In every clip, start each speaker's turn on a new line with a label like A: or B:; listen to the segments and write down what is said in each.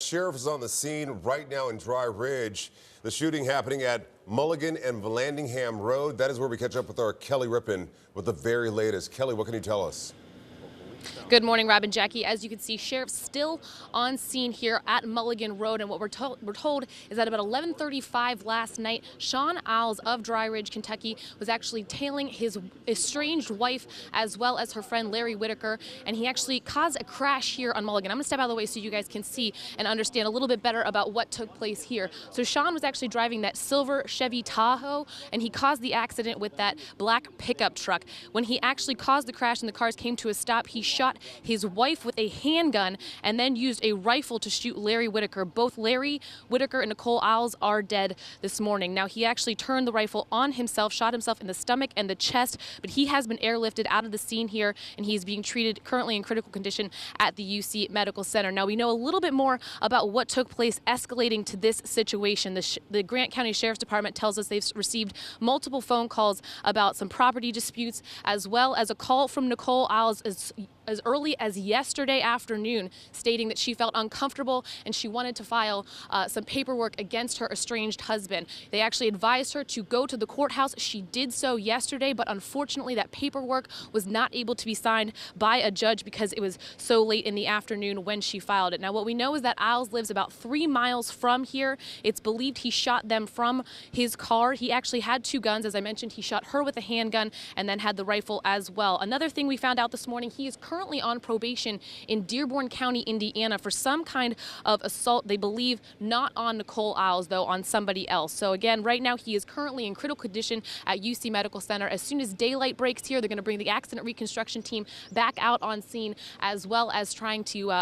A: Sheriff is on the scene right now in Dry Ridge. The shooting happening at Mulligan and Vallandigham Road. That is where we catch up with our Kelly Rippon with the very latest. Kelly, what can you tell us?
B: Good morning, Rob and Jackie. As you can see, sheriff's still on scene here at Mulligan Road, and what we're told is that about 11:35 last night, Sean Isles of Dry Ridge, Kentucky, was actually tailing his estranged wife as well as her friend Larry Whitaker, and he actually caused a crash here on Mulligan. I'm going to step out of the way so you guys can see and understand a little bit better about what took place here. So Sean was actually driving that silver Chevy Tahoe, and he caused the accident with that black pickup truck. When he actually caused the crash and the cars came to a stop, he shot his wife with a handgun and then used a rifle to shoot Larry Whitaker. Both Larry Whitaker and Nicole Isles are dead this morning. Now, he actually turned the rifle on himself, shot himself in the stomach and the chest, but he has been airlifted out of the scene here, and he is being treated currently in critical condition at the UC Medical Center. Now, we know a little bit more about what took place escalating to this situation. The Grant County Sheriff's Department tells us they've received multiple phone calls about some property disputes, as well as a call from Nicole Isles as early as yesterday afternoon, stating that she felt uncomfortable and she wanted to file some paperwork against her estranged husband. They actually advised her to go to the courthouse. She did so yesterday, but unfortunately that paperwork was not able to be signed by a judge because it was so late in the afternoon when she filed it. Now, what we know is that Isles lives about 3 miles from here. It's believed he shot them from his car. He actually had 2 guns. As I mentioned, he shot her with a handgun and then had the rifle as well. Another thing we found out this morning, he is currently on probation in Dearborn County, Indiana for some kind of assault. They believe not on Nicole Isles, though on somebody else. So again, right now he is currently in critical condition at UC Medical Center. As soon as daylight breaks here, they're going to bring the accident reconstruction team back out on scene, as well as trying to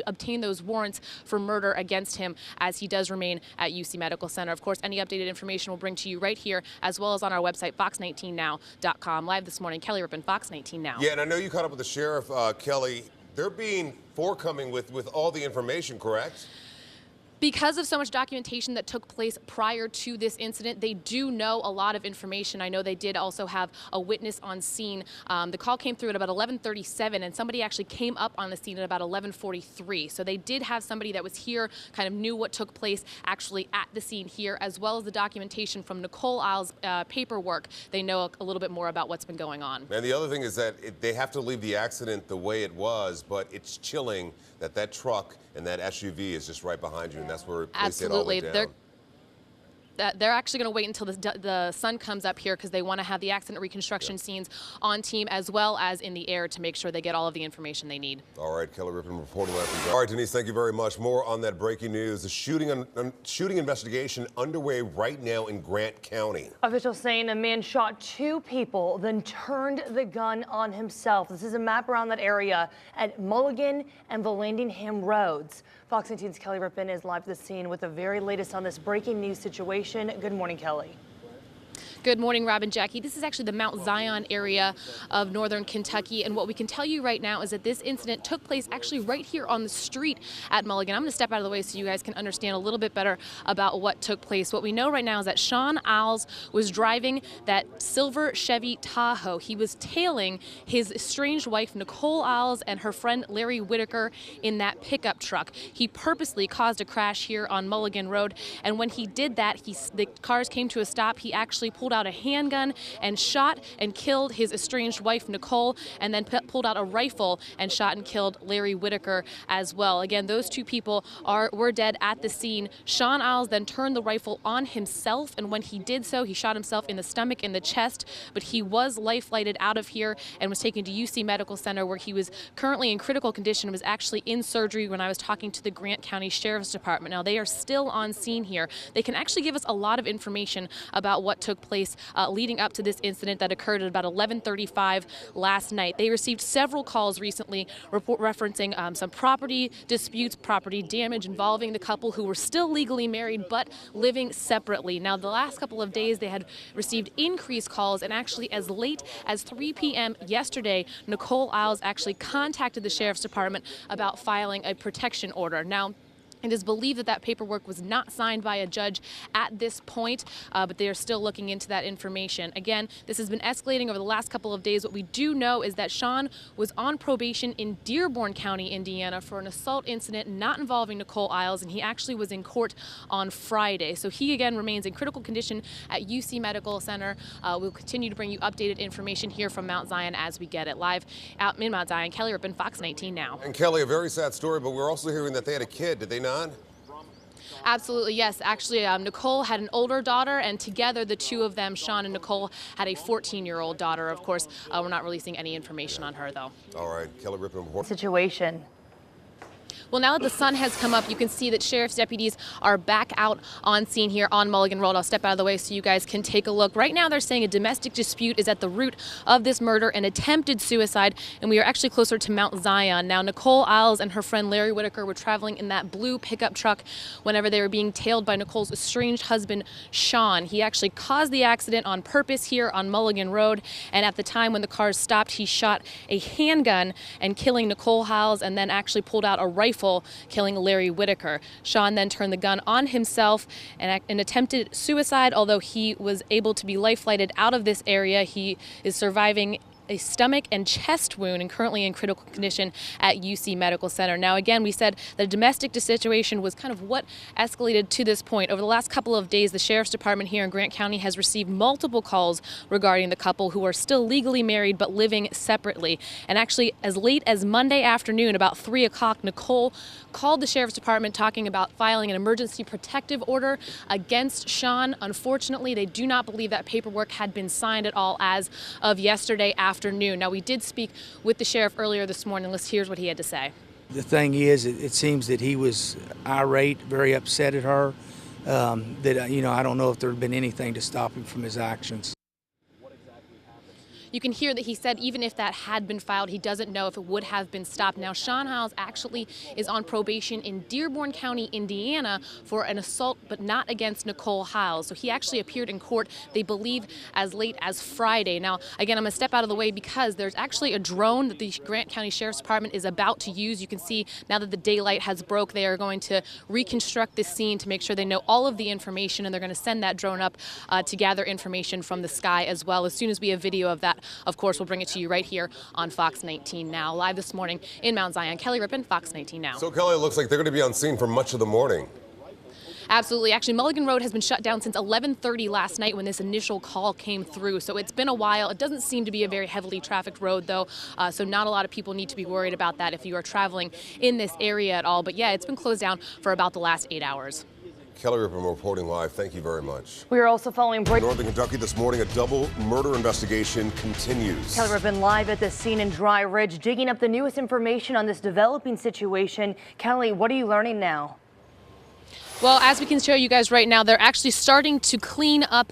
B: obtain those warrants for murder against him as he does remain at UC Medical Center. Of course, any updated information we'll bring to you right here, as well as on our website, fox19now.com. Live this morning, Kelly Rippon, Fox 19 Now.
A: Yeah, and I know you caught up with the sheriff, Kelly. They're being forthcoming with all the information, correct?
B: Because of so much documentation that took place prior to this incident, they do know a lot of information. I know they did also have a witness on scene. The call came through at about 11:37, and somebody actually came up on the scene at about 11:43. So they did have somebody that was here, kind of knew what took place actually at the scene here, as well as the documentation from Nicole Isles' paperwork. They know a little bit more about what's been going on.
A: And the other thing is that they have to leave the accident the way it was, but it's chilling that that truck and that SUV is just right behind you, and that's where they say it all went down.
B: They're actually going to wait until the sun comes up here because they want to have the accident reconstruction scenes on team as well as in the air to make sure they get all of the information they need. All
A: right, Kelly Rippon reporting live from. All right, Denise, thank you very much. More on that breaking news. The shooting investigation underway right now in Grant County.
C: Officials saying a man shot 2 people, then turned the gun on himself. This is a map around that area at Mulligan and Vallandigham Roads. Fox 19's Kelly Rippon is live to the scene with the very latest on this breaking news situation. Good morning, Kelly.
B: Good morning, Rob and Jackie. This is actually the Mount Zion area of northern Kentucky, and what we can tell you right now is that this incident took place actually right here on the street at Mulligan. I'm going to step out of the way so you guys can understand a little bit better about what took place. What we know right now is that Sean Isles was driving that silver Chevy Tahoe. He was tailing his estranged wife, Nicole Isles, and her friend Larry Whitaker in that pickup truck. He purposely caused a crash here on Mulligan Road, and when he did that, the cars came to a stop. He actually pulled out a handgun and shot and killed his estranged wife, Nicole, and then pulled out a rifle and shot and killed Larry Whitaker as well. Again, those 2 people were dead at the scene. Sean Isles then turned the rifle on himself, and when he did so, he shot himself in the stomach and the chest, but he was life-flighted out of here and was taken to UC Medical Center, where he was currently in critical condition and was actually in surgery when I was talking to the Grant County Sheriff's Department. Now, they are still on scene here. They can actually give us a lot of information about what took place leading up to this incident that occurred at about 11:35 last night. They received several calls recently referencing some property disputes, property damage involving the couple who were still legally married but living separately. Now, the last couple of days they had received increased calls, and actually as late as 3 p.m. yesterday, Nicole Isles actually contacted the Sheriff's Department about filing a protection order. Now, It is believed that that paperwork was not signed by a judge at this point, but they are still looking into that information. Again, this has been escalating over the last couple of days. What we do know is that Sean was on probation in Dearborn County, Indiana, for an assault incident not involving Nicole Isles, and he actually was in court on Friday. So he, again, remains in critical condition at UC Medical Center. We'll continue to bring you updated information here from Mount Zion as we get it. Live out in Mount Zion, Kelly Rippin, Fox 19 Now.
A: And Kelly, a very sad story, but we're also hearing that they had a kid, did they not?
B: Absolutely, yes. Actually, Nicole had an older daughter, and together the two of them, Sean and Nicole, had a 14-year-old daughter. Of course, we're not releasing any information on her, though.
A: All right, Kelly Rippin.
C: Situation.
B: Well, now that the sun has come up, you can see that sheriff's deputies are back out on scene here on Mulligan Road. I'll step out of the way so you guys can take a look. Right now, they're saying a domestic dispute is at the root of this murder, an attempted suicide, and we are actually closer to Mount Zion. Now, Nicole Isles and her friend Larry Whitaker were traveling in that blue pickup truck whenever they were being tailed by Nicole's estranged husband, Sean. He actually caused the accident on purpose here on Mulligan Road, and at the time when the cars stopped, he shot a handgun and killing Nicole Isles, and then actually pulled out a rifle, killing Larry Whitaker. Sean then turned the gun on himself and attempted suicide, although he was able to be life-flighted out of this area. He is surviving a stomach and chest wound and currently in critical condition at UC Medical Center. Now, again, we said the domestic situation was kind of what escalated to this point. Over the last couple of days, the Sheriff's Department here in Grant County has received multiple calls regarding the couple who are still legally married but living separately. And actually, as late as Monday afternoon, about 3 o'clock, Nicole called the Sheriff's Department talking about filing an emergency protective order against Sean. Unfortunately, they do not believe that paperwork had been signed at all as of yesterday afternoon. Now, we did speak with the sheriff earlier this morning. Let's hear what he had to say.
D: The thing is, it seems that he was irate, very upset at her. I don't know if there had been anything to stop him from his actions.
B: You can hear that he said even if that had been filed, he doesn't know if it would have been stopped. Now, Sean Hiles actually is on probation in Dearborn County, Indiana for an assault, but not against Nicole Hiles. So he actually appeared in court, they believe, as late as Friday. Now, again, I'm going to step out of the way because there's actually a drone that the Grant County Sheriff's Department is about to use. You can see now that the daylight has broke, they are going to reconstruct this scene to make sure they know all of the information, and they're going to send that drone up to gather information from the sky as well. As soon as we have video of that, of course, we'll bring it to you right here on Fox 19 Now. Live this morning in Mount Zion, Kelly Rippin, Fox 19 Now.
A: So, Kelly, it looks like they're going to be on scene for much of the morning.
B: Absolutely. Actually, Mulligan Road has been shut down since 11:30 last night when this initial call came through. So it's been a while. It doesn't seem to be a very heavily trafficked road, though. So not a lot of people need to be worried about that if you are traveling in this area at all. But yeah, it's been closed down for about the last 8 hours.
A: Kelly Rippin reporting live. Thank you very much.
C: We are also following
A: Northern Kentucky this morning. A double murder investigation continues.
C: Kelly Rippin live at the scene in Dry Ridge, digging up the newest information on this developing situation. Kelly, what are you learning now?
B: Well, as we can show you guys right now, they're actually starting to clean up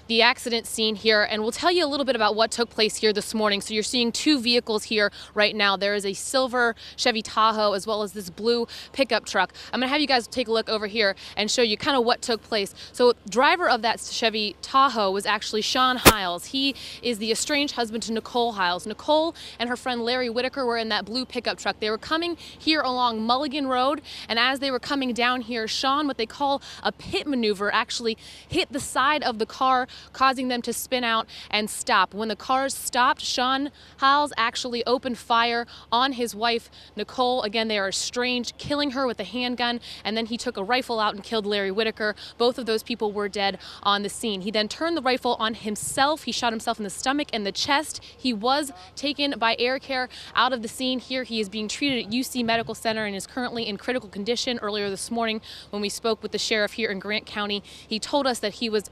B: the accident scene here, and we'll tell you a little bit about what took place here this morning. So you're seeing two vehicles here right now. There is a silver Chevy Tahoe as well as this blue pickup truck. I'm gonna have you guys take a look over here and show you kind of what took place. So driver of that Chevy Tahoe was actually Sean Hiles. He is the estranged husband to Nicole Hiles. Nicole and her friend Larry Whitaker were in that blue pickup truck. They were coming here along Mulligan Road, and as they were coming down here, Sean, what they call a pit maneuver, actually hit the side of the car, causing them to spin out and stop. When the cars stopped, Sean Hiles actually opened fire on his wife, Nicole. Again, they are estranged, killing her with a handgun, and then he took a rifle out and killed Larry Whitaker. Both of those people were dead on the scene. He then turned the rifle on himself. He shot himself in the stomach and the chest. He was taken by air care out of the scene here. He is being treated at UC Medical Center and is currently in critical condition. Earlier this morning, when we spoke with the sheriff here in Grant County, he told us that he was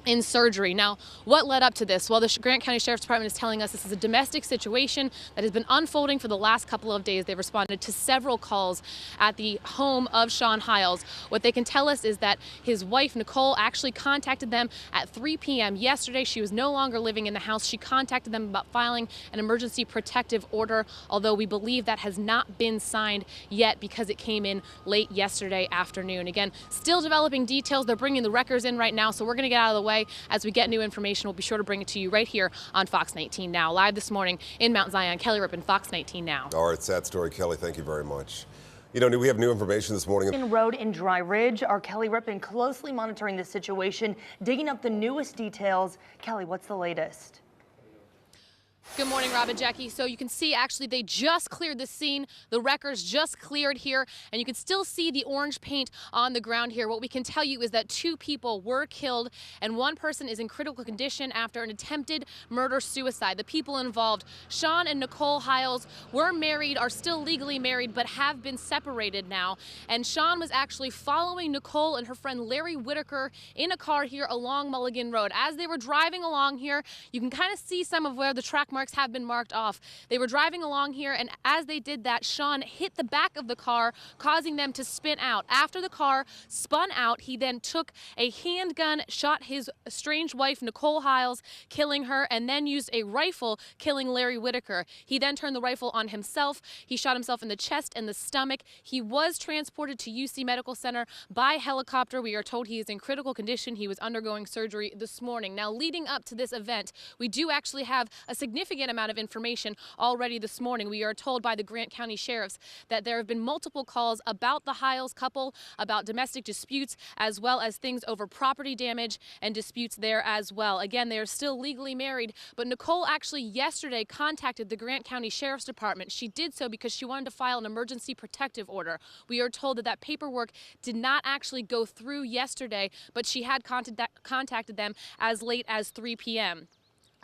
B: in surgery. Now, what led up to this? Well, the Grant County Sheriff's Department is telling us this is a domestic situation that has been unfolding for the last couple of days. They've responded to several calls at the home of Sean Hiles. What they can tell us is that his wife, Nicole, actually contacted them at 3 p.m. yesterday. She was no longer living in the house. She contacted them about filing an emergency protective order, although we believe that has not been signed yet because it came in late yesterday afternoon. Again, still developing details. They're bringing the records in right now, so we're going to get out of the way. As we get new information, we'll be sure to bring it to you right here on Fox 19 Now. Live this morning in Mount Zion, Kelly Rippin, Fox 19 Now.
A: All right, sad story, Kelly. Thank you very much. You know, we have new information this morning.
C: Road in Dry Ridge. Our Kelly Rippin closely monitoring this situation, digging up the newest details. Kelly, what's the latest?
B: Good morning, Rob and Jackie. So you can see actually they just cleared the scene. The wreckers just cleared here, and you can still see the orange paint on the ground here. What we can tell you is that 2 people were killed and 1 person is in critical condition after an attempted murder-suicide. The people involved, Sean and Nicole Hiles, were married, are still legally married, but have been separated now. And Sean was actually following Nicole and her friend Larry Whitaker in a car here along Mulligan Road. As they were driving along here, you can kind of see some of where the track marks have been marked off. They were driving along here, and as they did that, Sean hit the back of the car, causing them to spin out. After the car spun out, he then took a handgun, shot his estranged wife, Nicole Hiles, killing her, and then used a rifle, killing Larry Whitaker. He then turned the rifle on himself. He shot himself in the chest and the stomach. He was transported to UC Medical Center by helicopter. We are told he is in critical condition. He was undergoing surgery this morning. Now, leading up to this event, we do actually have a significant amount of information already this morning. We are told by the Grant County Sheriffs that there have been multiple calls about the Hiles couple, about domestic disputes, as well as things over property damage and disputes there as well. Again, they are still legally married, but Nicole actually yesterday contacted the Grant County Sheriff's Department. She did so because she wanted to file an emergency protective order. We are told that paperwork did not actually go through yesterday, but she had contacted them as late as 3 p.m.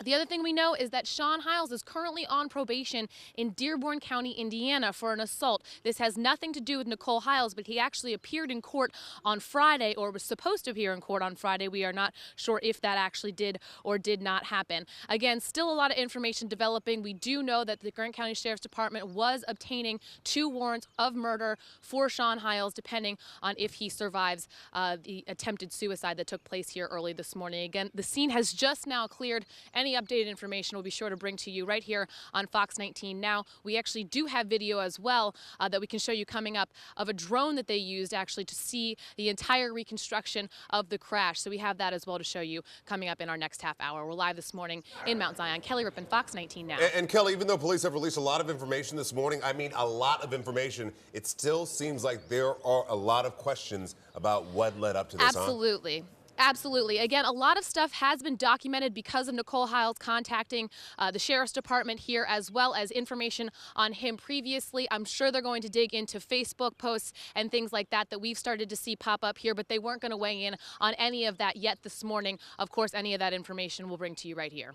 B: The other thing we know is that Sean Hiles is currently on probation in Dearborn County, Indiana for an assault. This has nothing to do with Nicole Hiles, but he actually appeared in court on Friday, or was supposed to appear in court on Friday. We are not sure if that actually did or did not happen. Again, still a lot of information developing. We do know that the Grant County Sheriff's Department was obtaining 2 warrants of murder for Sean Hiles, depending on if he survives the attempted suicide that took place here early this morning. Again, the scene has just now cleared. Any updated information we'll be sure to bring to you right here on Fox 19 Now. We actually do have video as well that we can show you coming up of a drone that they used actually to see the entire reconstruction of the crash. So we have that as well to show you coming up in our next half hour. We're live this morning in Mount Zion. Kelly Rippin, Fox 19 Now.
A: And Kelly, even though police have released a lot of information this morning, I mean a lot of information, it still seems like there are a lot of questions about what led up to this.
B: Absolutely. Absolutely. Again, a lot of stuff has been documented because of Nicole Hiles contacting the Sheriff's Department here, as well as information on him previously. I'm sure they're going to dig into Facebook posts and things like that we've started to see pop up here, but they weren't going to weigh in on any of that yet this morning. Of course, any of that information we'll bring to you right here.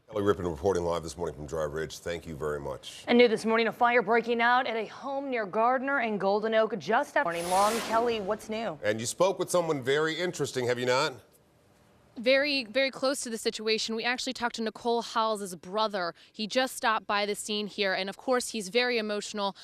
A: Kelly Rippin reporting live this morning from Dry Ridge. Thank you very much.
C: And new this morning, a fire breaking out at a home near Gardner and Golden Oak just after morning long. Kelly, what's new?
A: And you spoke with someone very interesting, have you not?
B: Very, very close to the situation. We actually talked to Nicole Hiles' brother. He just stopped by the scene here, and of course he's very emotional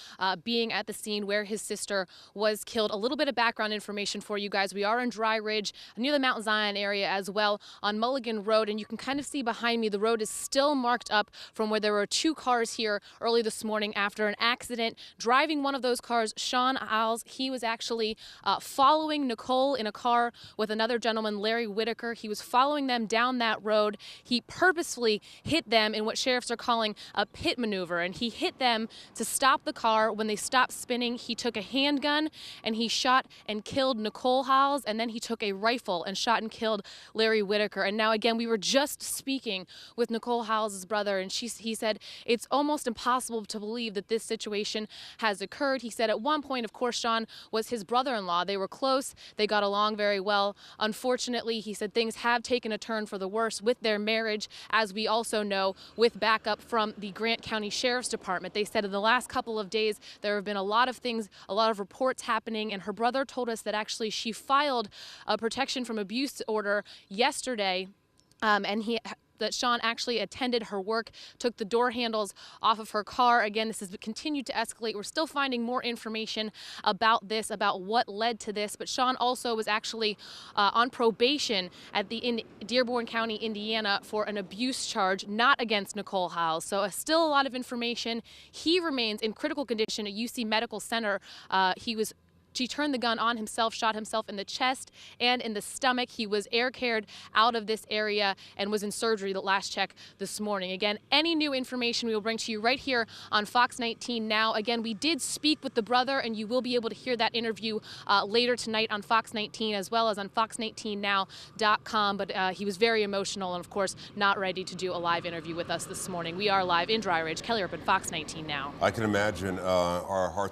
B: being at the scene where his sister was killed. A little bit of background information for you guys. We are in Dry Ridge, near the Mount Zion area as well, on Mulligan Road, and you can kind of see behind me the road is still marked up from where there were 2 cars here early this morning after an accident. Driving one of those cars, Sean Hiles, he was actually following Nicole in a car with another gentleman, Larry Whitaker. He was following them down that road. He purposefully hit them in what sheriffs are calling a pit maneuver, and he hit them to stop the car. When they stopped spinning, he took a handgun and he shot and killed Nicole Hiles, and then he took a rifle and shot and killed Larry Whitaker. And now again, we were just speaking with Nicole Hiles' brother, and he said it's almost impossible to believe that this situation has occurred. He said at one point, of course, Sean was his brother-in-law. They were close. They got along very well. Unfortunately, he said things have taken a turn for the worse with their marriage, as we also know, with backup from the Grant County Sheriff's Department. They said in the last couple of days there have been a lot of things, a lot of reports happening, and her brother told us that actually she filed a protection from abuse order yesterday, that Sean actually attended her work, took the door handles off of her car. Again, this has continued to escalate. We're still finding more information about this, about what led to this. But Sean also was actually on probation in Dearborn County, Indiana, for an abuse charge, not against Nicole Hiles. So still a lot of information. He remains in critical condition at UC Medical Center. He was He turned the gun on himself, shot himself in the chest and in the stomach. He was air carried out of this area and was in surgery the last check this morning. Again, any new information we will bring to you right here on Fox 19 Now. Again, we did speak with the brother, and you will be able to hear that interview later tonight on Fox 19 as well as on fox19now.com. But he was very emotional and, of course, not ready to do a live interview with us this morning. We are live in Dry Ridge. Kelly Rippin, Fox 19 Now.
A: I can imagine our hearts